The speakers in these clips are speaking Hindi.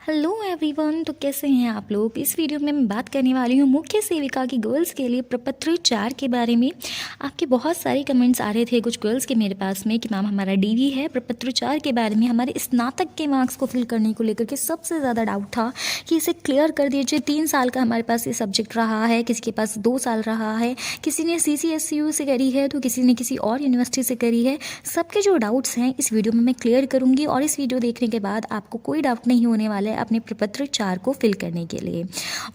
Hello everyone. तो कैसे हैं आप लोग। इस वीडियो में मैं बात करने वाली हूँ मुख्य सेविका की गर्ल्स के लिए प्रपत्र 4 के बारे में। आपके बहुत सारे कमेंट्स आ रहे थे कुछ गर्ल्स के मेरे पास में कि मैम हमारा डीवी है प्रपत्र 4 के बारे में, हमारे स्नातक के मार्क्स को फिल करने को लेकर के सबसे ज़्यादा डाउट था कि इसे क्लियर कर दीजिए। 3 साल का हमारे पास ये सब्जेक्ट रहा है, किसी के पास 2 साल रहा है, किसी ने CCSU से करी है तो किसी ने किसी और यूनिवर्सिटी से करी है। सबके जो डाउट्स हैं इस वीडियो में मैं क्लियर करूँगी और इस वीडियो देखने के बाद आपको कोई डाउट नहीं होने वाला है अपने प्रपत्र 4 को फिल करने के लिए।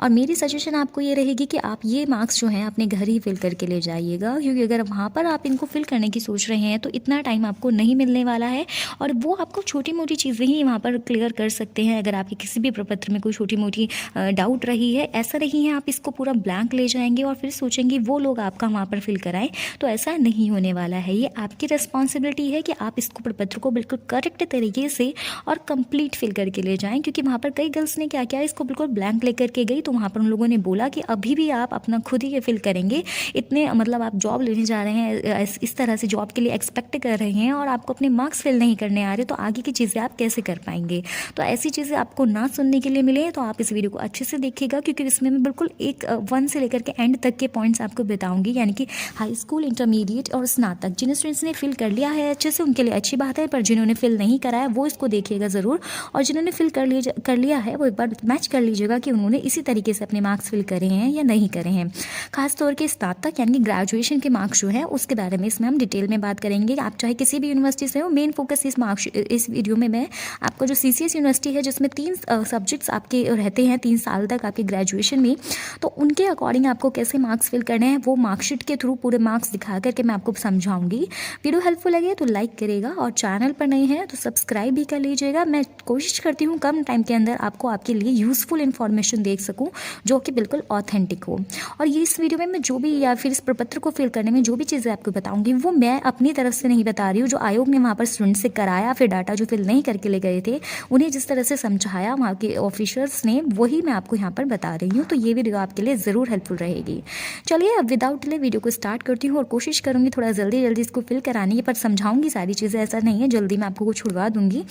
और मेरी सजेशन आपको ये रहेगी कि आप ये मार्क्स जो हैं अपने घर ही फिल करके ले जाइएगा, क्योंकि अगर वहाँ पर आप इनको फिल करने की सोच रहे हैं तो इतना टाइम आपको नहीं मिलने वाला है और वो आपको छोटी मोटी चीज़ें ही वहाँ पर क्लियर कर सकते हैं। अगर आपके किसी भी प्रपत्र में कोई छोटी मोटी डाउट रही है, ऐसा नहीं है आप इसको पूरा ब्लैंक ले जाएंगे और फिर सोचेंगे वो लोग आपका वहाँ पर फिल कराएं, तो ऐसा नहीं होने वाला है। ये आपकी रिस्पॉन्सिबिलिटी है कि आप इसको प्रपत्र को बिल्कुल करेक्ट तरीके से और कंप्लीट फिल करके ले जाएं। क्योंकि वहाँ पर कई गर्ल्स ने क्या किया, इसको बिल्कुल ब्लैंक लेकर के गई तो वहाँ पर उन लोगों ने बोला कि अभी भी आप अपना खुद ही ये फिल करेंगे, इतने मतलब आप जॉब लेने जा रहे हैं, इस तरह से जॉब के लिए एक्सपेक्ट कर रहे हैं और आपको अपने मार्क्स फिल नहीं करने आ रहे, तो आगे की चीज़ें आप कैसे कर पाएंगे। तो ऐसी चीज़ें आपको ना सुनने के लिए मिले तो आप इस वीडियो को अच्छे से देखिएगा, क्योंकि इसमें मैं बिल्कुल 1 से लेकर के एंड तक के पॉइंट्स आपको बताऊंगी। यानी कि हाई स्कूल, इंटरमीडिएट और स्नातक जिन स्टूडेंट्स ने फिल कर लिया है अच्छे से उनके लिए अच्छी बात है, पर जिन्होंने फिल नहीं करा है वो इसको देखिएगा ज़रूर, और जिन्होंने फिल कर लिया है वो एक बार मैच कर लीजिएगा कि उन्होंने इसी तरीके से अपने मार्क्स फिल करे हैं या नहीं करे हैं। खासतौर के स्नातक यानी कि ग्रेजुएशन के मार्क्स जो है उसके बारे में इसमें हम डिटेल में बात करेंगे। आप चाहे किसी भी यूनिवर्सिटी से हो, मेन फोकस इस वीडियो में मैं आपको जो CCS यूनिवर्सिटी है जिसमें 3 सब्जेक्ट्स आपके रहते हैं 3 साल तक आपके ग्रेजुएशन में, तो उनके अकॉर्डिंग आपको कैसे मार्क्स फिल करने हैं वो मार्कशीट के थ्रू पूरे मार्क्स दिखा करके मैं आपको समझाऊंगी। वीडियो हेल्पफुल लगे तो लाइक करेगा और चैनल पर नहीं है तो सब्सक्राइब भी कर लीजिएगा। मैं कोशिश करती हूँ कम टाइम के अंदर आपको आपके लिए यूज़फुल इन्फॉर्मेशन देख सकूं जो कि बिल्कुल ऑथेंटिक हो। और ये इस वीडियो में मैं जो भी या फिर इस प्रपत्र को फिल करने में जो भी चीज़ें आपको बताऊंगी वो मैं अपनी तरफ से नहीं बता रही हूँ, जो आयोग ने वहाँ पर स्टूडेंट से कराया, फिर डाटा जो फिल नहीं करके ले गए थे उन्हें जिस तरह से समझाया वहाँ के ऑफिसर्स ने, वही मैं आपको यहाँ पर बता रही हूँ। तो ये वीडियो आपके लिए ज़रूर हेल्पफुल रहेगी। चलिए अब विदाउट डिले वीडियो को स्टार्ट करती हूँ और कोशिश करूँगी थोड़ा जल्दी इसको फिल कराने की, पर समझाऊंगी सारी चीज़ें, ऐसा नहीं है जल्दी मैं आपको छुड़वा दूंगी,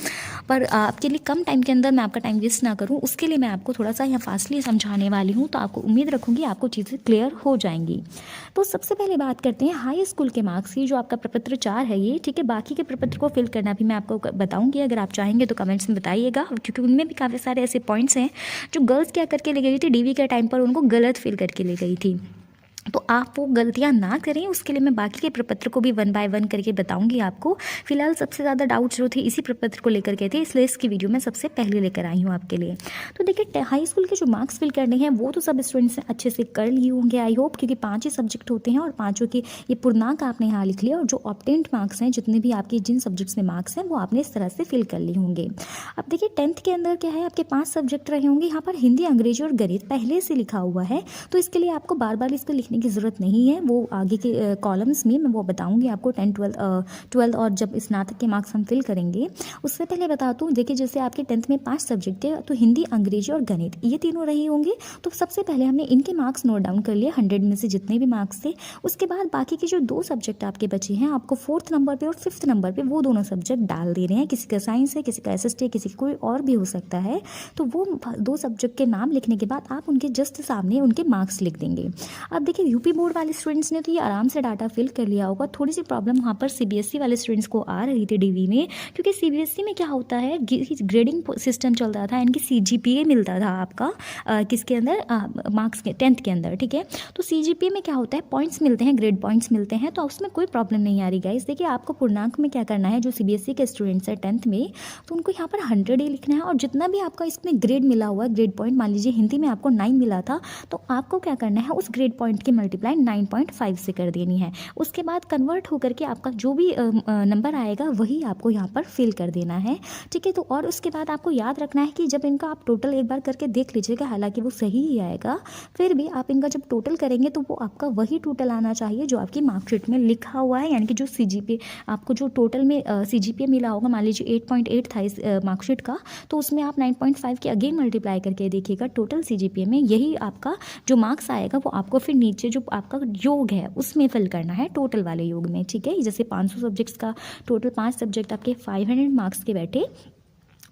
पर आपके लिए कम टाइम के अंदर मैं आपका टाइम वेस्ट ना करूँ उसके लिए मैं आपको थोड़ा सा यहाँ फास्टली समझाने वाली हूँ। तो आपको उम्मीद रखूँगी आपको चीज़ें क्लियर हो जाएंगी। तो सबसे पहले बात करते हैं हाई स्कूल के मार्क्स की, जो आपका प्रपत्र 4 है ये, ठीक है। बाकी के प्रपत्र को फिल करना भी मैं आपको बताऊँगी, अगर आप चाहेंगे तो कमेंट्स में बताइएगा, क्योंकि उनमें भी काफ़ी सारे ऐसे पॉइंट्स हैं जो गर्ल्स क्या करके ले गई थी DV के टाइम पर उनको गलत फिल करके ले गई थी। तो आप वो गलतियां ना करें उसके लिए मैं बाकी के प्रपत्र को भी 1 बाय 1 करके बताऊंगी आपको। फिलहाल सबसे ज़्यादा डाउट्स जो थे इसी प्रपत्र को लेकर के थे, इसलिए इसकी वीडियो मैं सबसे पहले लेकर आई हूँ आपके लिए। तो देखिए हाई स्कूल के जो मार्क्स फिल करने हैं वो तो सब स्टूडेंट्स ने अच्छे से कर लिए होंगे आई होप, क्योंकि 5 ही सब्जेक्ट होते हैं और 5 के ये पूर्णांक आपने यहाँ लिख लिया और जो ऑब्टेन्ड मार्क्स हैं जितने भी आपके जिन सब्जेक्ट्स में मार्क्स हैं वो आपने इस तरह से फिल कर लिए होंगे। अब देखिए 10th के अंदर क्या है, आपके 5 सब्जेक्ट रहे होंगे, यहाँ पर हिंदी, अंग्रेजी और गणित पहले से लिखा हुआ है, तो इसके लिए आपको बार बार इसको लिखने की ज़रूरत नहीं है। वो आगे के कॉलम्स में मैं वो बताऊंगी आपको 10th 12th और जब स्नातक के मार्क्स हम फिल करेंगे। उससे पहले बता दूं, देखिए जैसे आपके 10th में 5 सब्जेक्ट थे तो हिंदी, अंग्रेजी और गणित ये तीनों रहे होंगे। तो सबसे पहले हमने इनके मार्क्स नोट डाउन कर लिए 100 में से जितने भी मार्क्स थे। उसके बाद बाकी के जो 2 सब्जेक्ट आपके बचे हैं आपको 4th नंबर पर और 5th नंबर पर वो दोनों सब्जेक्ट डाल दे रहे हैं। किसी का साइंस है, किसी का SST है, किसी का कोई और भी हो सकता है। तो वो 2 सब्जेक्ट के नाम लिखने के बाद आप उनके जस्ट सामने उनके मार्क्स लिख देंगे। अब देखिए यूपी बोर्ड वाले स्टूडेंट्स ने तो ये आराम से डाटा फिल कर लिया होगा। थोड़ी सी प्रॉब्लम वहाँ पर CBSE वाले स्टूडेंट्स को आ रही थी DV में, क्योंकि CBSE में क्या होता है ग्रेडिंग सिस्टम चल रहा था, यानी कि CGPA मिलता था आपका किसके अंदर, मार्क्स के 10th के अंदर, ठीक है। तो CGPA में क्या होता है, पॉइंट्स मिलते हैं, ग्रेड पॉइंट्स मिलते हैं, तो उसमें कोई प्रॉब्लम नहीं आ रही गाइस। देखिए आपको पूर्णांक में क्या करना है, जो CBSE के स्टूडेंट्स है 10th में, तो उनको यहाँ पर 100 ही लिखना है और जितना भी आपका इसमें ग्रेड मिला हुआ है, ग्रेड पॉइंट, मान लीजिए हिंदी में आपको 9 मिला था तो आपको क्या करना है उस ग्रेड पॉइंट की मल्टीप्लाई 9.5 से कर देनी है। उसके बाद कन्वर्ट होकर के आपका जो भी नंबर आएगा वही आपको यहाँ पर फिल कर देना है, ठीक है। तो और उसके बाद आपको याद रखना है कि जब इनका आप टोटल एक बार करके देख लीजिएगा, हालांकि वो सही ही आएगा, फिर भी आप इनका जब टोटल करेंगे तो वो आपका वही टोटल आना चाहिए जो आपकी मार्कशीट में लिखा हुआ है। यानी कि जो CGPA आपको जो टोटल में CGPA मिला होगा, मान लीजिए 8.8 था इस मार्कशीट का, तो उसमें आप 9.5 के अगेन मल्टीप्लाई करके देखिएगा टोटल CGPA में यही आपका जो मार्क्स आएगा वो आपको फिर नीचे जो आपका योग है उसमें फिल करना है, टोटल वाले योग में, ठीक है। जैसे 500 सब्जेक्ट्स का टोटल 5 सब्जेक्ट आपके 500 मार्क्स के बैठे,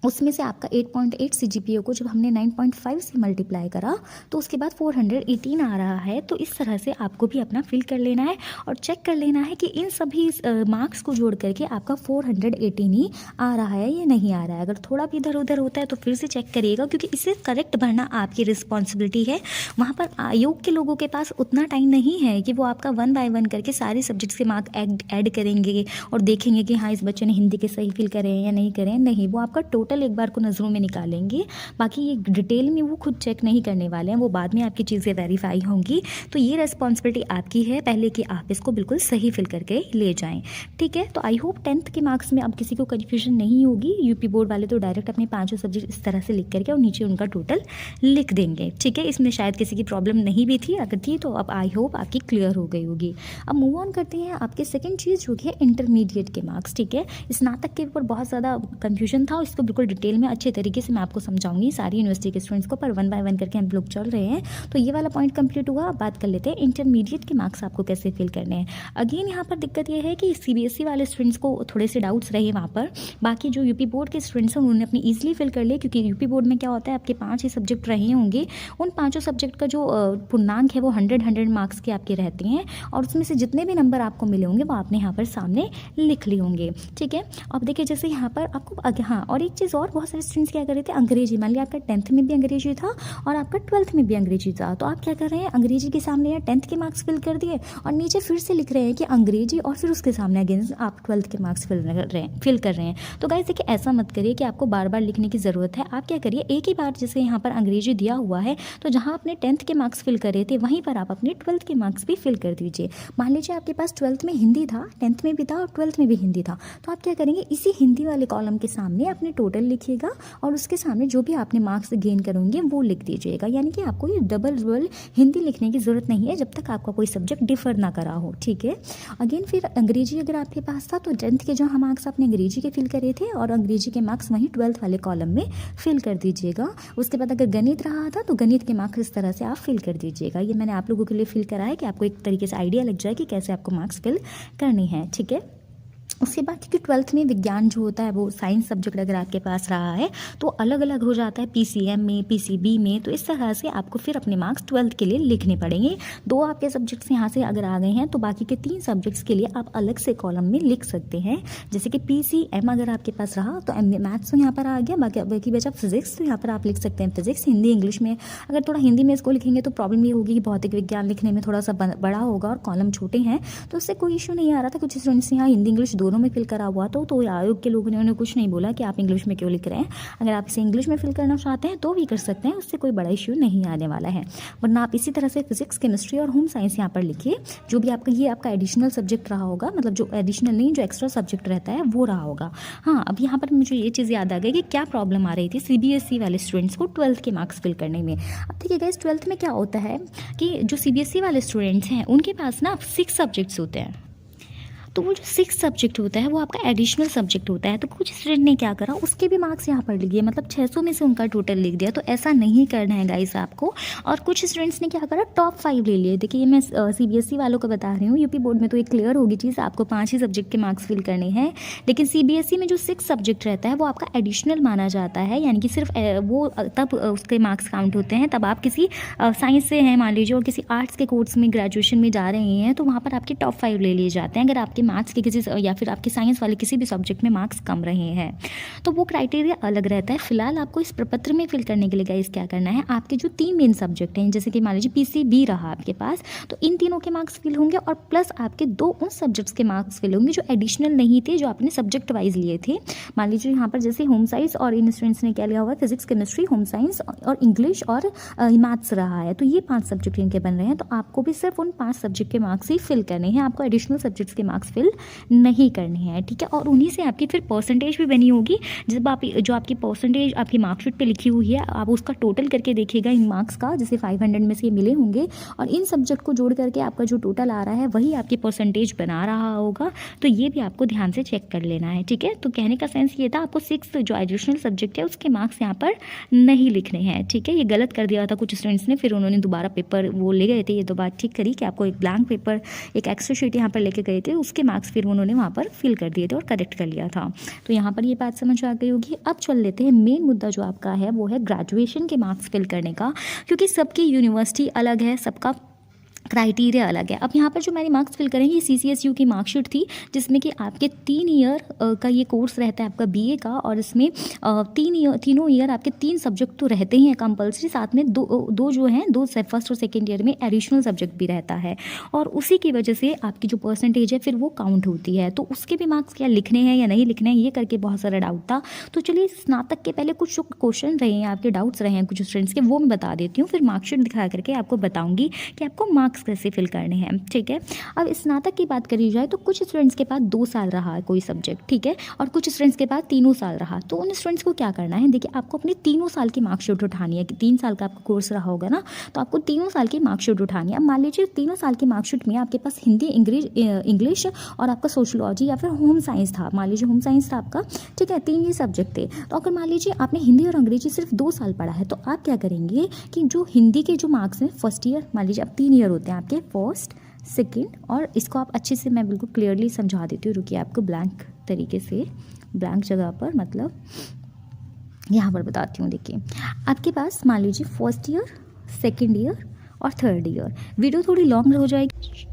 उसमें से आपका 8.8 CGPA को जब हमने 9.5 से मल्टीप्लाई करा तो उसके बाद 418 आ रहा है। तो इस तरह से आपको भी अपना फिल कर लेना है और चेक कर लेना है कि इन सभी मार्क्स को जोड़ करके आपका 418 ही आ रहा है या नहीं आ रहा है। अगर थोड़ा भी इधर उधर होता है तो फिर से चेक करिएगा, क्योंकि इसे करेक्ट भरना आपकी रिस्पॉन्सिबिलिटी है। वहाँ पर आयोग के लोगों के पास उतना टाइम नहीं है कि वो आपका 1 बाय 1 करके सारे सब्जेक्ट्स के मार्क ऐड करेंगे और देखेंगे कि हाँ इस बच्चे ने हिंदी के सही फिल करे हैं या नहीं करे हैं। नहीं, वो आपका टोटल एक बार को नज़रों में निकालेंगे, बाकी ये डिटेल में वो खुद चेक नहीं करने वाले हैं, वो बाद में आपकी चीज़ें वेरीफाई होंगी। तो ये रिस्पॉन्सिबिलिटी आपकी है पहले कि आप इसको बिल्कुल सही फिल करके ले जाएं। ठीक है, तो आई होप 10th के मार्क्स में अब किसी को कन्फ्यूजन नहीं होगी। यूपी बोर्ड वाले तो डायरेक्ट अपने 5 सब्जेक्ट इस तरह से लिख करके और नीचे उनका टोटल लिख देंगे। ठीक है, इसमें शायद किसी की प्रॉब्लम नहीं भी थी, अगर थी तो अब आई होप आपकी क्लियर हो गई होगी। अब मूव ऑन करते हैं आपके सेकेंड चीज़ जो कि है इंटरमीडिएट के मार्क्स। ठीक है, स्नातक के ऊपर बहुत ज़्यादा कन्फ्यूजन था, इसको बिल्कुल डिटेल में अच्छे तरीके से मैं आपको समझाऊंगी सारी यूनिवर्सिटी के स्टूडेंट्स को, पर 1 बाय 1 करके हम लोग चल रहे हैं। तो ये वाला पॉइंट कंप्लीट हुआ। अब बात कर लेते हैं इंटरमीडिएट के मार्क्स आपको कैसे फिल करने हैं। अगेन यहाँ पर दिक्कत ये है कि CBSE वाले स्टूडेंट्स को थोड़े से डाउट्स रहे वहाँ पर। बाकी जो यूपी बोर्ड के स्टूडेंट्स हैं उन्होंने अपनी ईजिली फिल कर लिए, क्योंकि यूपी बोर्ड में क्या होता है आपके 5 ही सब्जेक्ट रहे होंगे। उन 5 सब्जेक्ट का जो पूर्णांक है वो 100 मार्क्स के आपके रहते हैं और उसमें से जितने भी नंबर आपको मिले होंगे वो आपने यहाँ पर सामने लिख लिए होंगे। ठीक है, अब देखिए जैसे यहाँ पर आपको हाँ और एक चीज़ और, बहुत सारे स्टूडेंट्स क्या कर रहे थे, अंग्रेजी, मान लिया आपका 10th में भी अंग्रेजी था और आपका 12th में भी अंग्रेजी था, तो आप क्या कर रहे हैं अंग्रेजी के सामने या 10th के मार्क्स फिल कर दिए और नीचे फिर से लिख रहे हैं कि अंग्रेजी और फिर उसके सामने अगेन आप 12th के मार्क्स फिल कर रहे हैं। तो गाइस देखिए ऐसा मत करिए कि आपको बार बार लिखने की ज़रूरत है। आप क्या करिए एक ही बार, जैसे यहाँ पर अंग्रेजी दिया हुआ है तो जहाँ आपने 10th के मार्क्स फिल करे थे वहीं पर आप अपने 12th के मार्क्स भी फिल कर दीजिए। मान लीजिए आपके पास 12th में हिंदी था, 10th में भी था और 12th में भी हिंदी था, तो आप क्या करेंगे इसी हिंदी वाले कॉलम के सामने अपने टोटल लिखिएगा और उसके सामने जो भी आपने मार्क्स गेन करोगे वो लिख दीजिएगा। यानी कि आपको ये डबल हिंदी लिखने की ज़रूरत नहीं है जब तक आपका कोई सब्जेक्ट डिफर ना करा हो। ठीक है, अगेन फिर अंग्रेजी अगर आपके पास था तो 10th के जो मार्क्स आपने अंग्रेजी के फिल करे थे और अंग्रेजी के मार्क्स वहीं 12th वाले कॉलम में फिल कर दीजिएगा। उसके बाद अगर गणित रहा था तो गणित के मार्क्स इस तरह से आप फिल कर दीजिएगा। ये मैंने आप लोगों के लिए फिल करा है कि आपको एक तरीके से आइडिया लग जाए कि कैसे आपको मार्क्स फिल करनी है। ठीक है, उसके बाद क्योंकि 12th में विज्ञान जो होता है वो साइंस सब्जेक्ट अगर आपके पास रहा है तो अलग अलग हो जाता है, PCM में, PCB में, तो इस तरह से आपको फिर अपने मार्क्स 12th के लिए लिखने पड़ेंगे। 2 आपके सब्जेक्ट्स यहाँ से अगर आ गए हैं तो बाकी के 3 सब्जेक्ट्स के लिए आप अलग से कॉलम में लिख सकते हैं। जैसे कि PCM अगर आपके पास रहा तो मैथ्स तो यहाँ पर आ गया, बाकी बचा फिजिक्स, तो यहाँ पर आप लिख सकते हैं फिजिक्स। हिंदी इंग्लिश में अगर थोड़ा हिंदी में इसको लिखेंगे तो प्रॉब्लम ये होगी कि भौतिक विज्ञान लिखने में थोड़ा सा बड़ा होगा और कॉलम छोटे हैं, तो उससे कोई इशू नहीं आ रहा था। कुछ स्टूडेंट्स यहाँ हिंदी इंग्लिश दोनों में फिल करा हुआ तो आयोग के लोगों ने उन्हें कुछ नहीं बोला कि आप इंग्लिश में क्यों लिख रहे हैं। अगर आप इसे इंग्लिश में फिल करना चाहते हैं तो भी कर सकते हैं, उससे कोई बड़ा इश्यू नहीं आने वाला है। वरना आप इसी तरह से फिजिक्स, केमिस्ट्री और होम साइंस यहाँ पर लिखिए। जो भी आपका ये आपका एडिशनल सब्जेक्ट रहा होगा, मतलब जो एडिशनल नहीं जो एक्स्ट्रा सब्जेक्ट रहता है वो रहा होगा। हाँ, अब यहाँ पर मुझे ये चीज़ याद आ गई कि क्या प्रॉब्लम आ रही थी CBSE वाले स्टूडेंट्स को 12th के मार्क्स फिल करने में। अब देखिए गाइस 12th में क्या होता है कि जो CBSE वाले स्टूडेंट्स हैं उनके पास ना 6 सब्जेक्ट्स होते हैं, तो वो जो 6 सब्जेक्ट होता है वो आपका एडिशनल सब्जेक्ट होता है। तो कुछ स्टूडेंट ने क्या करा, उसके भी मार्क्स यहाँ पर लिख दिए, मतलब 600 में से उनका टोटल लिख दिया। तो ऐसा नहीं करना है गाइस आपको। और कुछ स्टूडेंट्स ने क्या करा, टॉप 5 ले लिए। देखिए ये मैं CBSE वालों को बता रही हूँ, यूपी बोर्ड में तो ये क्लियर होगी चीज़, आपको 5 ही सब्जेक्ट के मार्क्स फिल करने हैं। लेकिन CBSE में जो 6 सब्जेक्ट रहता है वो आपका एडिशनल माना जाता है, यानी कि सिर्फ वो तब उसके मार्क्स काउंट होते हैं तब आप किसी साइंस से हैं मान लीजिए और किसी आर्ट्स के कोर्स में ग्रेजुएशन में जा रहे हैं तो वहाँ पर आपके टॉप 5 ले लिए जाते हैं। अगर आपके मैथ्स के किसी या फिर आपके साइंस वाले किसी भी सब्जेक्ट में मार्क्स कम रहे हैं तो वो क्राइटेरिया अलग रहता है। फिलहाल आपको इस प्रपत्र में फिल करने के लिए गाइस क्या करना है, आपके जो 3 मेन सब्जेक्ट हैं, जैसे कि मान लीजिए PCB रहा आपके पास, तो इन तीनों के मार्क्स फिल होंगे और प्लस आपके 2 उन सब्जेक्ट्स के मार्क्स फिल होंगे जो एडिशनल नहीं थे, जो आपने सब्जेक्ट वाइज लिए थे। मान लीजिए यहाँ पर जैसे होम साइंस और इन स्टूडेंट्स ने क्या लिया हुआ, फिजिक्स, केमिस्ट्री, होम साइंस और इंग्लिश और मैथ्स रहा है, तो ये 5 सब्जेक्ट इनके बन रहे हैं। तो आपको भी सिर्फ उन 5 सब्जेक्ट के मार्क्स ही फिल करने हैं, आपको एडिशनल सब्जेक्ट्स के मार्क्स फिल नहीं करने हैं। ठीक है, और उन्हीं से आपकी फिर परसेंटेज भी बनी होगी। जब आप जो आपकी परसेंटेज आपकी मार्कशीट पे लिखी हुई है आप उसका टोटल करके देखिएगा इन मार्क्स का, जैसे 500 में से मिले होंगे और इन सब्जेक्ट को जोड़ करके आपका जो टोटल आ रहा है वही आपकी परसेंटेज बना रहा होगा। तो ये भी आपको ध्यान से चेक कर लेना है। ठीक है, तो कहने का सेंस ये था आपको 6 जो एडिशनल सब्जेक्ट है उसके मार्क्स यहाँ पर नहीं लिखने हैं। ठीक है, ये गलत कर दिया था कुछ स्टूडेंट्स ने, फिर उन्होंने दोबारा पेपर वो ले गए थे, ये तो बात ठीक करी कि आपको एक ब्लैंक पेपर, एक एक्स्ट्रा शीट यहाँ पर लेके गए थे, उसके के मार्क्स फिर उन्होंने वहाँ पर फिल कर दिए थे और करेक्ट कर लिया था। तो यहाँ पर ये बात समझ आ गई होगी। अब चल लेते हैं मेन मुद्दा जो आपका है वो है ग्रेजुएशन के मार्क्स फिल करने का, क्योंकि सबकी यूनिवर्सिटी अलग है, सबका क्राइटेरिया अलग है। अब यहाँ पर जो मैंने मार्क्स फिल करेंगे, CCSU की मार्कशीट थी जिसमें कि आपके 3 ईयर का ये कोर्स रहता है आपका BA का, और इसमें तीनों ईयर आपके 3 सब्जेक्ट तो रहते ही हैं कंपलसरी, साथ में दो जो हैं, 2 फर्स्ट और सेकेंड ईयर में एडिशनल सब्जेक्ट भी रहता है, और उसी की वजह से आपकी जो परसेंटेज है फिर वो काउंट होती है। तो उसके भी मार्क्स क्या लिखने हैं या नहीं लिखने हैं, ये करके बहुत सारा डाउट था। तो चलिए स्नातक के पहले कुछ क्वेश्चन रहे हैं, आपके डाउट्स रहे हैं कुछ स्टूडेंट्स के, वो मैं बता देती हूँ, फिर मार्कशीट दिखा करके आपको बताऊँगी कि आपको मार्क्स कैसे फिल करने हैं, ठीक है। अब स्नातक की बात करी जाए तो कुछ स्टूडेंट्स के पास 2 साल रहा है कोई सब्जेक्ट, ठीक है, और कुछ स्टूडेंट्स के पास 3 साल रहा। तो उन स्टूडेंट्स को क्या करना है, देखिए आपको अपने 3 साल की मार्कशीट उठानी है कि 3 साल का आपका कोर्स रहा होगा ना, तो आपको 3 साल की मार्कशीट उठानी है। अब मान लीजिए 3 साल की मार्कशीट में आपके पास हिंदी, इंग्लिश और आपका सोशियोलॉजी या फिर होम साइंस था, मान लीजिए होम साइंस था आपका, ठीक है, 3 ही सब्जेक्ट थे। तो अगर मान लीजिए आपने हिंदी और अंग्रेजी सिर्फ 2 साल पढ़ा है, तो आप क्या करेंगे कि जो हिंदी के जो मार्क्स हैं फर्स्ट ईयर, मान लीजिए अब 3 ईयर होते हैं आपके, फर्स्ट सेकेंड, और इसको आप अच्छे से मैं बिल्कुल क्लियरली समझा देती हूँ, रुकिए आपको ब्लैंक तरीके से, ब्लैंक जगह पर मतलब यहाँ पर बताती हूँ। देखिए आपके पास मान लीजिए फर्स्ट ईयर, सेकेंड ईयर और थर्ड ईयर, वीडियो थोड़ी लॉन्ग हो जाएगी।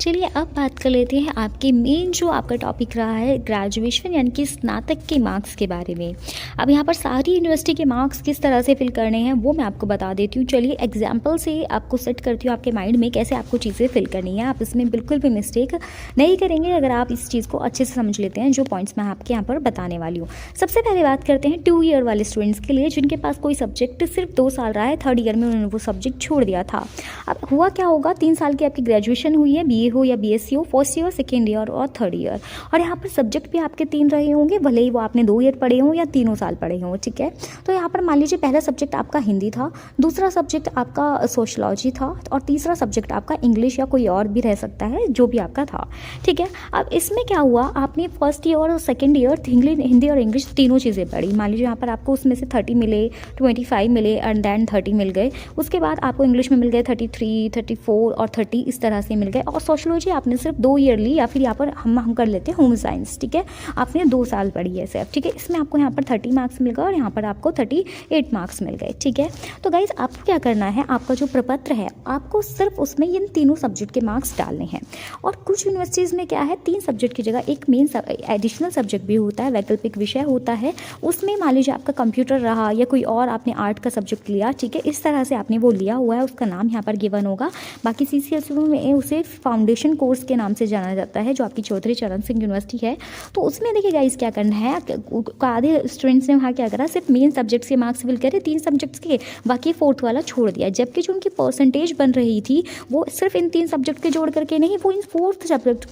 चलिए अब बात कर लेते हैं आपके मेन जो आपका टॉपिक रहा है ग्रेजुएशन यानी कि स्नातक के मार्क्स के बारे में। अब यहाँ पर सारी यूनिवर्सिटी के मार्क्स किस तरह से फिल करने हैं वो मैं आपको बता देती हूँ। चलिए एग्जाम्पल से आपको सेट करती हूँ आपके माइंड में कैसे आपको चीज़ें फिल करनी है। आप इसमें बिल्कुल भी मिस्टेक नहीं करेंगे अगर आप इस चीज़ को अच्छे से समझ लेते हैं, जो पॉइंट्स मैं आपके यहाँ पर बताने वाली हूँ। सबसे पहले बात करते हैं 2 ईयर वाले स्टूडेंट्स के लिए, जिनके पास कोई सब्जेक्ट सिर्फ 2 साल रहा है, थर्ड ईयर में उन्होंने वो सब्जेक्ट छोड़ दिया था। अब हुआ क्या होगा, 3 साल की आपकी ग्रेजुएशन हुई है, BA हो या BSc हो, फर्स्ट ईयर, सेकेंड ईयर और थर्ड ईयर, और यहाँ पर सब्जेक्ट भी आपके 3 रहे होंगे, भले ही वो आपने 2 ईयर पढ़े हों या 3 साल पढ़े हों, ठीक है। तो यहाँ पर मान लीजिए पहला सब्जेक्ट आपका हिंदी था, दूसरा सब्जेक्ट आपका सोशियोलॉजी था, और तीसरा सब्जेक्ट आपका इंग्लिश या कोई और भी रह सकता है जो भी आपका था, ठीक है। अब इसमें क्या हुआ, आपने फर्स्ट ईयर और सेकेंड ईयर हिंदी और इंग्लिश तीनों चीज़ें पढ़ी। मान लीजिए यहाँ पर आपको उसमें से 30 मिले, 25 मिले एंड देन 30 मिल गए। उसके बाद आपको इंग्लिश में मिल गए 33, 34 और 30, इस तरह से मिल गए। और सोशियोलॉजी आपने सिर्फ 2 ईयर ली, या फिर यहाँ पर हम कर लेते हैं होम साइंस, ठीक है, आपने 2 साल पढ़ी है सिर्फ, ठीक है। इसमें आपको यहाँ पर 30 मार्क्स मिल गए और यहाँ पर आपको 38 मार्क्स मिल गए, ठीक है। तो गाइज आपको क्या करना है, आपका जो प्रपत्र है आपको सिर्फ उसमें इन तीनों सब्जेक्ट के मार्क्स डालने हैं। और कुछ यूनिवर्सिटीज़ में क्या है, 3 सब्जेक्ट की जगह एक मेन एडिशनल सब्जेक्ट भी होता है, वैकल्पिक विषय होता है। उसमें मान लीजिए आपका कंप्यूटर रहा या कोई और आपने आर्ट का सब्जेक्ट लिया, ठीक है, इस तरह से आपने वो लिया हुआ है, उसका नाम यहाँ पर गिवन होगा। बाकी CCSU में उसे फाउंडेशन कोर्स के नाम से जाना जाता है, जो आपकी चौधरी चरण सिंह यूनिवर्सिटी है। तो उसमें देखिए गाइस क्या करना है, आधे स्टूडेंट्स ने वहाँ क्या करा, सिर्फ मेन सब्जेक्ट्स के मार्क्स फिल करे 3 सब्जेक्ट्स के, बाकी फोर्थ वाला छोड़ दिया। जबकि जो उनकी परसेंटेज बन रही थी वो सिर्फ इन 3 सब्जेक्ट के जोड़ करके नहीं, वो इन फोर्थ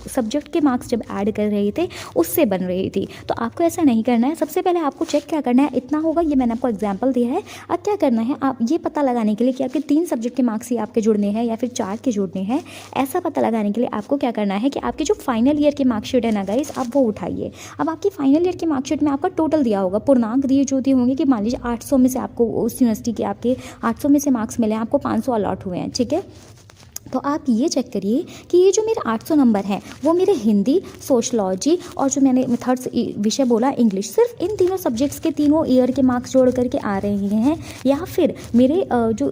सब्जेक्ट के मार्क्स जब ऐड कर रहे थे उससे बन रही थी। तो आपको ऐसा नहीं करना है। सबसे पहले आपको चेक क्या करना है, इतना होगा, ये मैंने आपको एग्जाम्पल दिया है। अब क्या करना है, आप ये पता लगाने के लिए कि आपके 3 सब्जेक्ट के मार्क्स ही आपके जुड़ने हैं या फिर 4 के जुड़ने हैं, ऐसा पता लगाने के लिए आपको क्या करना है कि आपके जो फाइनल ईयर की मार्कशीट है ना गाइस, आप वो उठाइए। अब आपकी फाइनल ईयर की मार्कशीट में आपका टोटल दिया होगा, पूर्णांक दिए जो दिए होंगे कि मान लीजिए 800 में से आपको उस यूनिवर्सिटी के आपके 800 में से मार्क्स मिले, आपको 500 अलॉट हुए हैं, ठीक है। तो आप ये चेक करिए कि ये जो मेरे 800 नंबर हैं वो मेरे हिंदी, सोशलॉजी और जो मैंने थर्ड विषय बोला इंग्लिश, सिर्फ इन तीनों सब्जेक्ट्स के तीनों ईयर के मार्क्स जोड़ करके आ रहे हैं, या फिर मेरे जो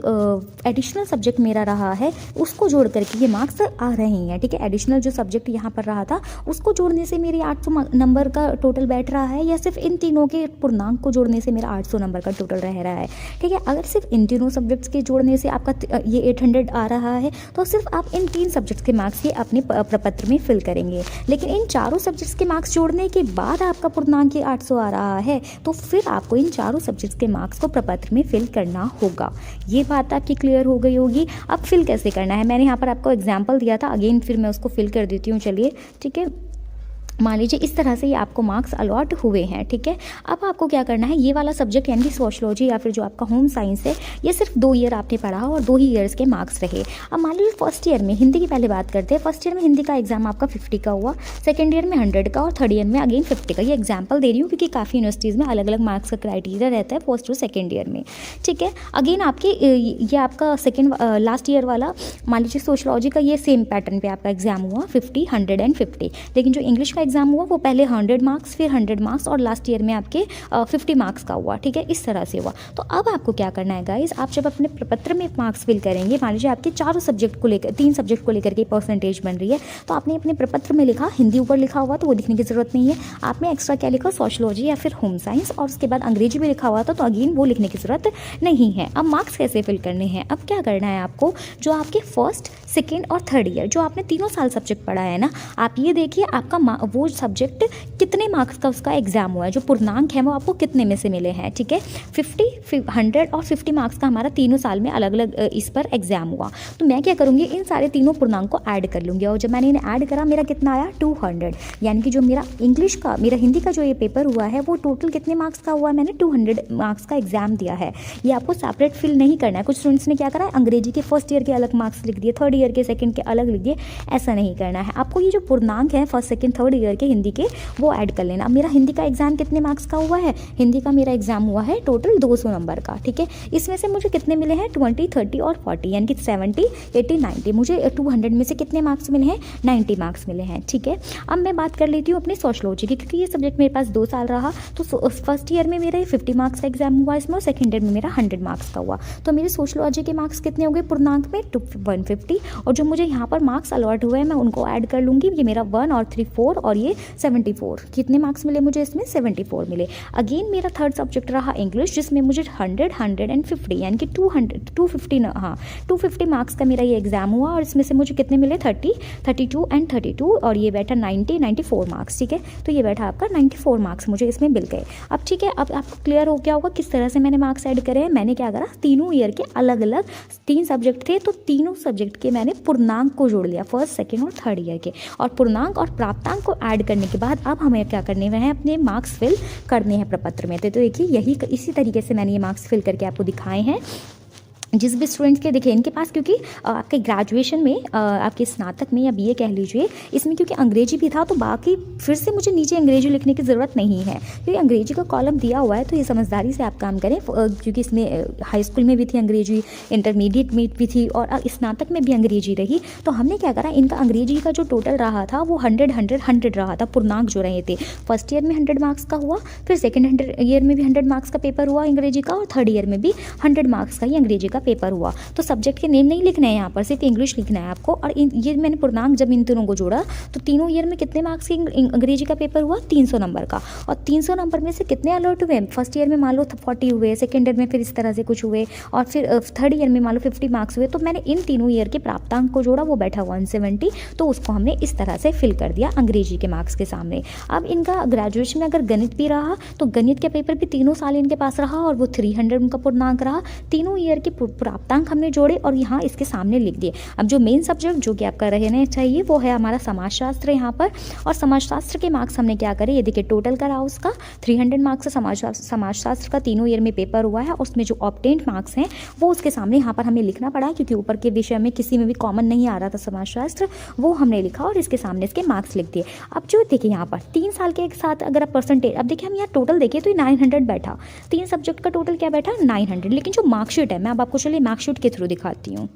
एडिशनल सब्जेक्ट मेरा रहा है उसको जोड़ करके ये मार्क्स आ रहे हैं, ठीक है। एडिशनल जो सब्जेक्ट यहाँ पर रहा था उसको जोड़ने से मेरे 800 नंबर का टोटल बैठ रहा है, या सिर्फ इन तीनों के पूर्णांक को जोड़ने से मेरा 800 नंबर का टोटल रह रहा है, ठीक है। अगर सिर्फ इन तीनों सब्जेक्ट्स के जोड़ने से आपका ये 800 आ रहा है तो सिर्फ आप इन 3 सब्जेक्ट्स के मार्क्स ही अपने प्रपत्र में फिल करेंगे। लेकिन इन चारों सब्जेक्ट्स के मार्क्स जोड़ने के बाद आपका पूर्णांक 800 आ रहा है तो फिर आपको इन चारों सब्जेक्ट्स के मार्क्स को प्रपत्र में फिल करना होगा। ये बात आपकी क्लियर हो गई होगी। अब फिल कैसे करना है, मैंने यहाँ पर आपको एग्जाम्पल दिया था, अगेन फिर मैं उसको फिल कर देती हूँ, चलिए, ठीक है। मान लीजिए इस तरह से ये आपको मार्क्स अलॉट हुए हैं, ठीक है। अब आपको क्या करना है, ये वाला सब्जेक्ट यानी कि सोशलॉजी या फिर जो आपका होम साइंस है, ये सिर्फ 2 ईयर आपने पढ़ा और 2 ही ईयर्स के मार्क्स रहे। अब मान लीजिए फर्स्ट ईयर में हिंदी की पहले बात करते हैं। फर्स्ट ईयर में हिंदी का एग्जाम आपका 50 का हुआ, सेकेंड ईयर में 100 का और थर्ड ईयर में अगेन 50 का। ये एग्जाम्पल दे रही हूँ क्योंकि काफ़ी यूनिवर्सिटीज़ में अलग अलग मार्क्स का क्राइटेरिया रहता है फर्स्ट और सेकेंड ईयर में, ठीक है। अगेन आपके ये आपका सेकेंड लास्ट ईयर वाला मान लीजिए सोशलॉजी का ये सेम पैटर्न पे आपका एग्जाम हुआ 50, 100 एंड 50। लेकिन जो इंग्लिश का एग्जाम हुआ वो पहले 100 मार्क्स, फिर 100 मार्क्स और लास्ट ईयर में आपके 50 मार्क्स का हुआ, ठीक है। इस तरह से हुआ। तो अब आपको क्या करना है गाइस, आप जब अपने प्रपत्र में मार्क्स फिल करेंगे, मान लीजिए आपके चारों सब्जेक्ट को लेकर 3 सब्जेक्ट को लेकर के परसेंटेज बन रही है, तो आपने अपने प्रपत्र में लिखा, हिंदी ऊपर लिखा हुआ तो वो लिखने की जरूरत नहीं है। आपने एक्स्ट्रा क्या लिखा, सोशलॉजी या फिर होम साइंस, और उसके बाद अंग्रेजी भी लिखा हुआ था तो अगेन वो लिखने की जरूरत नहीं है। अब मार्क्स कैसे फिल करने हैं, अब क्या करना है आपको, जो आपके फर्स्ट, सेकेंड और थर्ड ईयर जो आपने तीनों साल सब्जेक्ट पढ़ा है ना, आप ये देखिए आपका वो सब्जेक्ट कितने मार्क्स का उसका एग्जाम हुआ है, जो पूर्णांक है वो आपको कितने में से मिले हैं, ठीक है। 50, 100 और 50 मार्क्स का हमारा तीनों साल में अलग अलग इस पर एग्जाम हुआ। तो मैं क्या करूँगी, इन सारे तीनों पूर्णांक को ऐड कर लूँगी, और जब मैंने इन्हें ऐड करा मेरा कितना आया 200। यानी कि जो मेरा इंग्लिश का, मेरा हिंदी का जो ये पेपर हुआ है वो टोटल कितने मार्क्स का हुआ है, मैंने 200 मार्क्स का एग्जाम दिया है। ये आपको सेपरेट फिल नहीं करना है। कुछ स्टूडेंट्स ने क्या करा है, अंग्रेजी के फर्स्ट ईयर के अलग मार्क्स लिख दिए, थर्ड ईयर के सेकंड के अलग लिख दिए। ऐसा नहीं करना है आपको। ये जो पूर्णांक है फर्स्ट, सेकंड, थर्ड ईयर के हिंदी के, वो ऐड कर लेना। अब मेरा हिंदी का एग्जाम कितने मार्क्स का हुआ है, हिंदी का मेरा एग्जाम हुआ है टोटल 200 नंबर का, ठीक है। इसमें से मुझे कितने मिले हैं, 20, 30 और 40, यानी कि 70, 80, 90। मुझे 200 में से कितने मार्क्स मिले हैं, 90 मार्क्स मिले हैं, ठीक है। अब मैं बात कर लेती हूँ अपनी सोशलॉजी की, क्योंकि ये सब्जेक्ट मेरे पास 2 साल रहा। तो फर्स्ट ईयर में मेरा 50 मार्क्स का एग्जाम हुआ इसमें, और सेकेंड ईयर में मेरा 100 मार्क्स का हुआ। तो मेरे सोशलॉजी के मार्क्स कितने हो गए पूर्णांक में, 150। और जो मुझे यहाँ पर मार्क्स अलॉट हुए हैं मैं उनको ऐड कर लूँगी। ये मेरा 1 और 3 4 और ये 74। कितने मार्क्स मिले मुझे इसमें, 74 मिले। अगेन मेरा थर्ड सब्जेक्ट रहा इंग्लिश, जिसमें मुझे 100, 150 यानी कि 250 मार्क्स का मेरा ये एग्जाम हुआ, और इसमें से मुझे कितने मिले, 30, 32 एंड 32, और ये बैठा 90, 94 मार्क्स, ठीक है। तो ये बैठा आपका 94 मार्क्स मुझे इसमें मिल गए। अब ठीक है, अब आपको क्लियर हो गया होगा किस तरह से मैंने मार्क्स ऐड करे हैं। मैंने क्या करा, तीनों ईयर के अलग अलग 3 सब्जेक्ट थे, तो तीनों सब्जेक्ट के मैंने पूर्णांक को जोड़ लिया, फर्स्ट, सेकेंड और थर्ड ईयर के, और पूर्णांक और प्राप्तांक को ऐड करने के बाद अब हमें क्या करने हैं, अपने मार्क्स फिल करने हैं प्रपत्र में। तो देखिए यही इसी तरीके से मैंने ये मार्क्स फिल करके आपको दिखाए हैं। जिस भी स्टूडेंट्स के देखिए इनके पास, क्योंकि आपके ग्रेजुएशन में, आपके स्नातक में या बीए कह लीजिए, इसमें क्योंकि अंग्रेजी भी था, तो बाकी फिर से मुझे नीचे अंग्रेजी लिखने की ज़रूरत नहीं है, क्योंकि अंग्रेजी का कॉलम दिया हुआ है। तो ये समझदारी से आप काम करें, क्योंकि इसमें हाई स्कूल में भी थी अंग्रेजी, इंटरमीडिएट में भी थी, और स्नातक में भी अंग्रेजी रही। तो हमने क्या करा, इनका अंग्रेजी का जो टोटल रहा था वो 100 रहा था, पूर्णांक जो रहे थे। फर्स्ट ईयर में 100 मार्क्स का हुआ, फिर सेकेंड ईयर में भी 100 मार्क्स का पेपर हुआ अंग्रेजी का, और थर्ड ईयर में भी 100 मार्क्स का ही अंग्रेजी का पेपर हुआ। तो सब्जेक्ट के नेम नहीं लिखना है यहाँ पर, सिर्फ इंग्लिश लिखना है आपको। और ये मैंने पूर्णांक जब इन तीनों को जोड़ा तो तीनों ईयर में कितने मार्क्स की अंग्रेजी का पेपर हुआ, 300 नंबर का। और 300 नंबर में से कितने अलर्ट हुए, फर्स्ट ईयर में मान लो 40 हुए, सेकेंड ईयर में फिर इस तरह से कुछ हुए, और फिर थर्ड ईयर में मान लो 50 मार्क्स हुए। तो मैंने इन तीनों ईयर के प्राप्तांक को जोड़ा, वो बैठा 170। तो उसको हमने इस तरह से फिल कर दिया अंग्रेजी के मार्क्स के सामने। अब इनका ग्रेजुएशन में अगर गणित भी रहा तो गणित के पेपर भी तीनों साल इनके पास रहा, और वो 300 उनका पूर्णांक रहा। तीनों ईयर के प्राप्तांक हमने जोड़े और यहाँ इसके सामने लिख दिए। अब जो मेन सब्जेक्ट जो कि आपका रहना चाहिए वो है हमारा समाजशास्त्र यहाँ पर, और समाजशास्त्र के मार्क्स हमने क्या करे, ये देखिए टोटल करा उसका 300 मार्क्स समाजशास्त्र का तीनों ईयर में पेपर हुआ है। उसमें जो ऑब्टेन्ड मार्क्स हैं वो उसके सामने यहाँ पर हमें लिखना पड़ा, क्योंकि ऊपर के विषय में किसी में भी कॉमन नहीं आ रहा था समाजशास्त्र, वो हमने लिखा और इसके सामने इसके मार्क्स लिख दिए। अब जो देखिए यहाँ पर 3 साल के एक साथ अगर आप परसेंटेज, अब देखिए हम यहाँ टोटल देखिए तो 900 बैठा, 3 सब्जेक्ट का टोटल क्या बैठा 900। लेकिन जो मार्कशीट है, मैं अब आपको चलिए मार्कशीट के थ्रू दिखाती हूँ।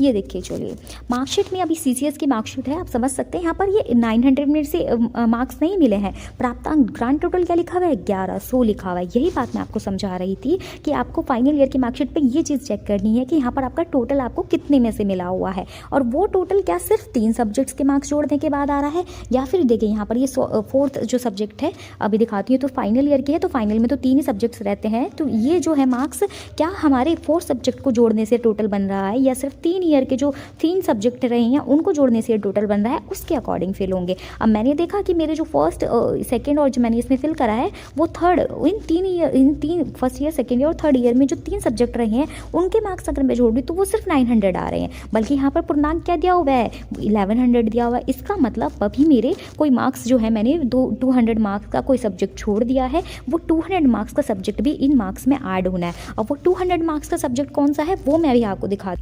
ये देखिए चलिए मार्कशीट में अभी सीसीएस की मार्कशीट है, आप समझ सकते हैं। यहाँ पर ये 900 में से मार्क्स नहीं मिले हैं। प्राप्तांक ग्रांड टोटल क्या लिखा हुआ है, 1100 लिखा हुआ है। यही बात मैं आपको समझा रही थी कि आपको फाइनल ईयर की मार्कशीट पे ये चीज़ चेक करनी है कि यहाँ पर आपका टोटल आपको कितने में से मिला हुआ है, और वो टोटल क्या सिर्फ 3 सब्जेक्ट्स के मार्क्स जोड़ने के बाद आ रहा है, या फिर देखिए यहाँ पर ये 4th जो सब्जेक्ट है अभी दिखाती हूँ, तो फाइनल ईयर की है, तो फाइनल में तो 3 ही सब्जेक्ट्स रहते हैं। तो ये जो है मार्क्स क्या हमारे 4 सब्जेक्ट को जोड़ने से टोटल बन रहा है, या सिर्फ 3 3 ईयर के जो 3 सब्जेक्ट रहे हैं उनको जोड़ने से टोटल बन रहा है, उसके अकॉर्डिंग फिल होंगे। अब मैंने देखा कि मेरे जो फर्स्ट सेकेंड और जो मैंने इसमें फिल करा है वो थर्ड, इन तीन फर्स्ट ईयर, सेकेंड ईयर और थर्ड ईयर में जो 3 सब्जेक्ट रहे हैं उनके मार्क्स अगर मैं जोड़ दूँ तो वो सिर्फ 900 आ रहे हैं, बल्कि यहाँ पर पूर्णांक क्या दिया हुआ है, 1100 दिया हुआ है। इसका मतलब अभी मेरे कोई मार्क्स जो है मैंने 200 मार्क्स का कोई सब्जेक्ट छोड़ दिया है, वो 200 मार्क्स का सब्जेक्ट भी इन मार्क्स में ऐड होना है। अब वो 200 मार्क्स का सब्जेक्ट कौन सा है वो मैं अभी आपको दिखा,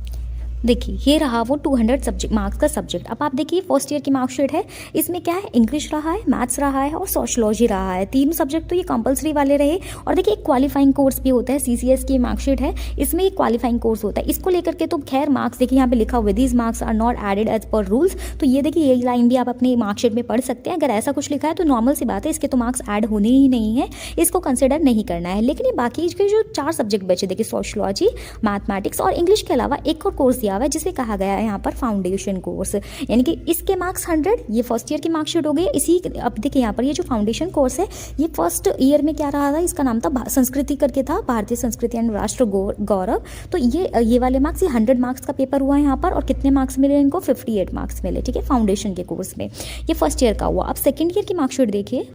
देखिए ये रहा वो 200 मार्क्स का सब्जेक्ट। अब आप देखिए फर्स्ट ईयर की मार्कशीट है, इसमें क्या है, इंग्लिश रहा है, मैथ्स रहा है और सोशलॉजी रहा है। 3 सब्जेक्ट तो ये कंपलसरी वाले रहे। और देखिए एक क्वालिफाइंग कोर्स भी होता है, CCS की मार्कशीट है, इसमें एक क्वालिफाइंग कोर्स होता है। इसको लेकर के तो खैर मार्क्स देखिए यहाँ पे लिखा हुआ है, these marks are not added as per rules. तो ये देखिए यही लाइन भी आप अपनी मार्कशीट में पढ़ सकते हैं। अगर ऐसा कुछ लिखा है तो नॉर्मल सी बात है, इसके तो मार्क्स ऐड होने ही नहीं है, इसको कंसिडर नहीं करना है। लेकिन ये बाकी के जो 4 सब्जेक्ट बचे, देखिए सोशलॉजी, मैथमेटिक्स और इंग्लिश के अलावा एक और कोर्स दिया हुआ है जिसे कहा गया है यहाँ पर फाउंडेशन कोर्स, यानी कि इसके मार्क्स 100, ये फर्स्ट ईयर की मार्कशीट हो गई। इसी अब देखिए यहाँ पर ये जो फाउंडेशन कोर्स है ये फर्स्ट ईयर में क्या रहा था, इसका नाम था संस्कृति करके था, भारतीय संस्कृति एंड राष्ट्र गौरव। तो ये वाले मार्क्स, ये 100 मार्क्स का पेपर हुआ है यहाँ पर। और कितने मार्क्स मिले इनको, 58 मार्क्स मिले, ठीक है, फाउंडेशन के कोर्स में। ये फर्स्ट ईयर का हुआ। अब सेकेंड ईयर की मार्कशीट देखिए।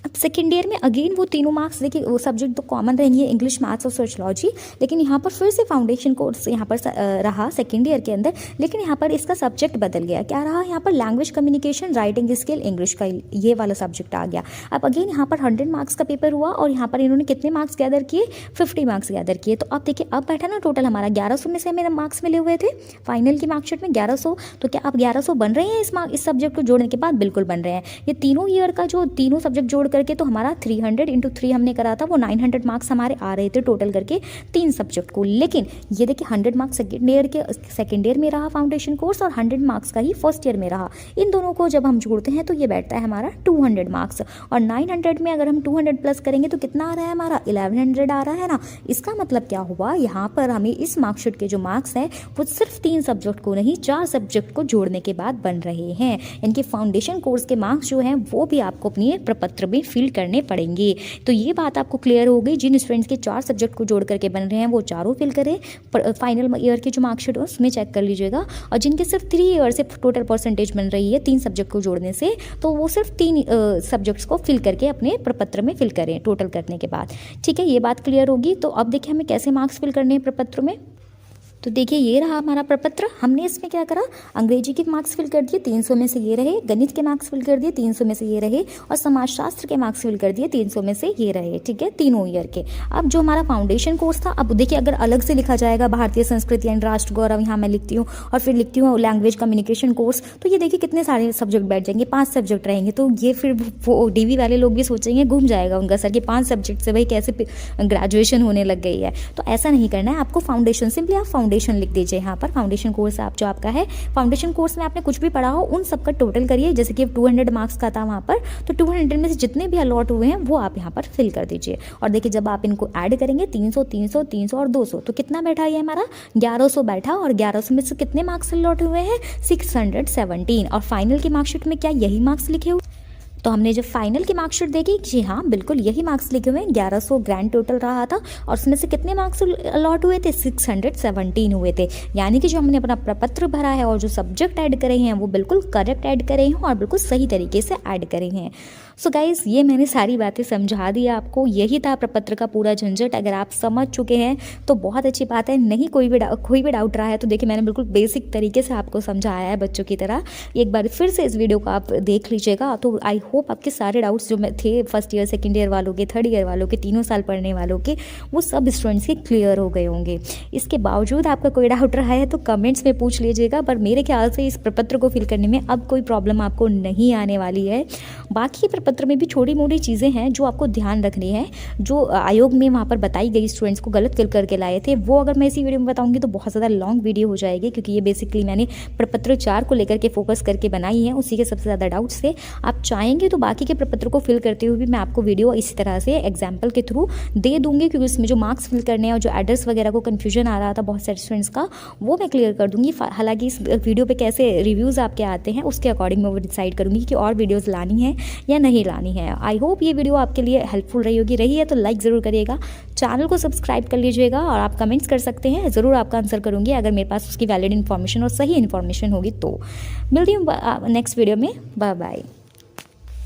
अब सेकेंड ईयर में अगेन वो तीनों मार्क्स देखिए, वो सब्जेक्ट तो कॉमन रहेंगे, इंग्लिश, मैथ्स और सोशलॉजी। लेकिन यहाँ पर फिर से फाउंडेशन कोर्स यहाँ पर रहा सेकेंड ईयर के अंदर, लेकिन यहाँ पर इसका सब्जेक्ट बदल गया। क्या रहा यहाँ पर, language communication, writing skill, English का ये वाला सब्जेक्ट आ गया। अब अगेन यहाँ पर 100 मार्क्स का पेपर हुआ और यहाँ पर इन्होंने कितने मार्क्स गैदर किए, 50 मार्क्स गैदर किए। तो अब देखिए अब बैठा ना टोटल हमारा 1100 में से हमें मार्क्स मिले हुए थे फाइनल की मार्कशीट में 1100। तो क्या अब 1100 बन रहे हैं इस सब्जेक्ट को जोड़ने के बाद, बिल्कुल बन रहे हैं। ये तीनों ईयर का जो तीनों सब्जेक्ट जोड़ करके तो हमारा 300 × 3 हमने करा था, वो 900 मार्क्स हमारे आ रहे थे टोटल करके 3 सब्जेक्ट को। लेकिन ये देखिए 100 मार्क्स सेकेंड ईयर में रहा फाउंडेशन कोर्स और 100 मार्क्स का ही फर्स्ट ईयर में रहा। इन दोनों को जब हम जोड़ते हैं तो ये बैठता है हमारा 200 मार्क्स। और 900 में अगर हम 200 प्लस करेंगे तो कितना आ रहा है हमारा, 1100 आ रहा है ना। इसका मतलब क्या हुआ, यहाँ पर हमें इस मार्कशीट के जो मार्क्स हैं वो सिर्फ 3 सब्जेक्ट को नहीं 4 सब्जेक्ट को जोड़ने के बाद बन रहे हैं। इनके फाउंडेशन कोर्स के मार्क्स जो हैं वो भी आपको अपने प्रपत्र में फिल करने पड़ेंगे। तो ये बात आपको क्लियर हो गई। जिन स्टूडेंट्स के 4 सब्जेक्ट को जोड़ करके बन रहे हैं वो चारों फिल करें, फाइनल ईयर की जो मार्कशीट हो उसमें चेक कर लीजिएगा। और जिनके सिर्फ 3 ईयर से टोटल परसेंटेज बन रही है 3 सब्जेक्ट को जोड़ने से, तो वो सिर्फ 3 सब्जेक्ट्स को फिल करके अपने प्रपत्र में फिल करें टोटल करने के बाद। ठीक है, ये बात क्लियर होगी। तो अब देखिए हमें कैसे मार्क्स फिल करने हैं प्रपत्र में। तो देखिए ये रहा हमारा प्रपत्र। हमने इसमें क्या करा, अंग्रेजी के मार्क्स फिल कर दिए, 300 में से ये रहे, गणित के मार्क्स फिल कर दिए, 300 में से ये रहे, और समाजशास्त्र के मार्क्स फिल कर दिए, 300 में से ये रहे। ठीक है, तीनों ईयर के। अब जो हमारा फाउंडेशन कोर्स था, अब देखिए अगर अलग से लिखा जाएगा भारतीय संस्कृति एंड राष्ट्र गौरव, यहाँ मैं लिखती हूँ, और फिर लिखती हूँ लैंग्वेज कम्युनिकेशन कोर्स, तो ये देखिए कितने सारे सब्जेक्ट बैठ जाएंगे, 5 सब्जेक्ट रहेंगे। तो ये फिर वो DV वाले लोग भी सोचेंगे, घूम जाएगा उनका सर कि 5 सब्जेक्ट से भाई कैसे ग्रेजुएशन होने लग गई है। तो ऐसा नहीं करना है आपको। फाउंडेशन, सिंपली आप फाउंडेशन लिख दीजिए यहाँ पर। फाउंडेशन कोर्स आप जो आपका है, फाउंडेशन कोर्स में आपने कुछ भी पढ़ा हो उन सबका टोटल करिए। जैसे कि 200 मार्क्स का था वहाँ पर, तो 200 में से जितने भी अलॉट हुए हैं वो आप यहाँ पर फिल कर दीजिए। और देखिए जब आप इनको ऐड करेंगे 300 300 300 और 200, तो कितना बैठा ये हमारा 1100 बैठा। और 1100 में से कितने मार्क्स अलॉट हुए हैं, 617। और फाइनल की मार्कशीट में क्या यही मार्क्स लिखे हुए, तो हमने जब फाइनल की मार्कशीट देखी, जी हाँ बिल्कुल यही मार्क्स लिखे हुए हैं। 1100 ग्रैंड टोटल रहा था और उसमें से कितने मार्क्स अलॉट हुए थे, 617 हुए थे। यानी कि जो हमने अपना प्रपत्र भरा है और जो सब्जेक्ट ऐड करे हैं वो बिल्कुल करेक्ट ऐड करे हैं और बिल्कुल सही तरीके से ऐड करे हैं। सो गाइज़, ये मैंने सारी बातें समझा दी आपको। यही था प्रपत्र का पूरा झंझट। अगर आप समझ चुके हैं तो बहुत अच्छी बात है। नहीं कोई भी डाउट रहा है तो देखिए मैंने बिल्कुल बेसिक तरीके से आपको समझाया है बच्चों की तरह। एक बार फिर से इस वीडियो को आप देख लीजिएगा। तो आई होप आपके सारे डाउट्स जो थे फर्स्ट ईयर, सेकेंड ईयर वालों के, थर्ड ईयर वालों के, 3 साल पढ़ने वालों के, वो सब स्टूडेंट्स के क्लियर हो गए होंगे। इसके बावजूद आपका कोई डाउट रहा है तो कमेंट्स में पूछ लीजिएगा। पर मेरे ख्याल से इस प्रपत्र को फिल करने में अब कोई प्रॉब्लम आपको नहीं आने वाली है। बाकी प्रपत्र में भी छोटी मोटी चीज़ें हैं जो आपको ध्यान रखनी है, जो आयोग में वहाँ पर बताई गई स्टूडेंट्स को गलत फिल करके लाए थे, वो अगर मैं इसी वीडियो में बताऊंगी तो बहुत ज़्यादा लॉन्ग वीडियो हो जाएगी। क्योंकि ये बेसिकली मैंने प्रपत्र 4 को लेकर के फोकस करके बनाई है, उसी के सबसे ज़्यादा डाउट्स थे। आप चाहेंगे तो बाकी के प्रपत्र को फिल करते हुए भी मैं आपको वीडियो इसी तरह से एग्जाम्पल के थ्रू दे दूंगी। क्योंकि उसमें जो मार्क्स फिल करने हैं और जो एड्रेस वगैरह को कन्फ्यूजन आ रहा था बहुत सारे स्टूडेंट्स का, वो मैं क्लियर कर दूंगी। हालांकि इस वीडियो पे कैसे रिव्यूज़ आपके आते हैं उसके अकॉर्डिंग मैं वो डिसाइड करूंगी कि और वीडियोज़ लानी है या नहीं नहीं लानी है। आई होप ये वीडियो आपके लिए हेल्पफुल रही होगी। रही है तो लाइक ज़रूर करिएगा, चैनल को सब्सक्राइब कर लीजिएगा और आप कमेंट्स कर सकते हैं, ज़रूर आपका आंसर करूँगी अगर मेरे पास उसकी वैलिड इन्फॉर्मेशन और सही इन्फॉर्मेशन होगी तो। मिलती हूँ नेक्स्ट वीडियो में। Bye bye.